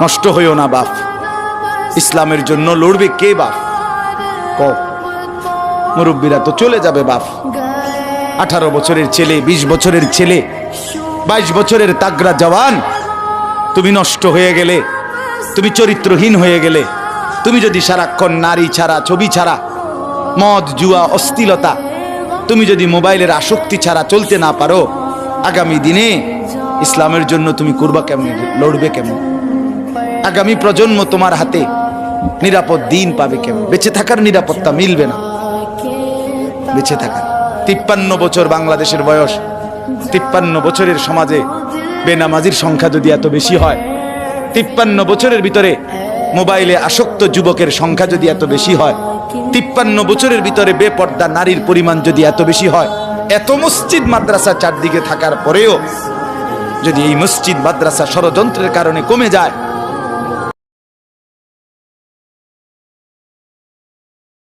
নষ্ট হইও না বাপ। ইসলামের জন্য লড়বে কে বাপ? ক মুরব্বীরা তো চলে যাবে বাপ। 18 বছরের ছেলে, 20 বছরের ছেলে, 22 বছরের তাগড়া জওয়ান, তুমি নষ্ট হয়ে গেলে, তুমি চরিত্রহীন হয়ে গেলে, তুমি যদি সারাক্ষণ নারী ছাড়া, ছবি ছাড়া, মদ জুয়া অশ্লীলতা, তুমি যদি মোবাইলের আসক্তি ছাড়া চলতে না পারো, আগামী দিনে ইসলামের জন্য তুমি করবা কেমন, লড়বে কেমন? আগামী প্রজন্ম তোমার হাতে নিরাপদ দিন পাবে কেমন? বেঁচে থাকার নিরাপত্তা মিলবে না। বেঁচে থাকার 53 বছর বাংলাদেশের বয়স, 53 বছরের সমাজে বেনামাজির সংখ্যা যদি এত বেশি হয়, 53 বছরের ভিতরে মোবাইলে আসক্ত যুবকের সংখ্যা যদি এত বেশি হয়, 53 বছরের ভিতরে বেপর্দা নারীর পরিমাণ যদি এত বেশি হয়, এত মসজিদ মাদ্রাসা চারদিকে থাকার পরেও যদি এই মসজিদ মাদ্রাসা ষড়যন্ত্রের কারণে কমে যায়,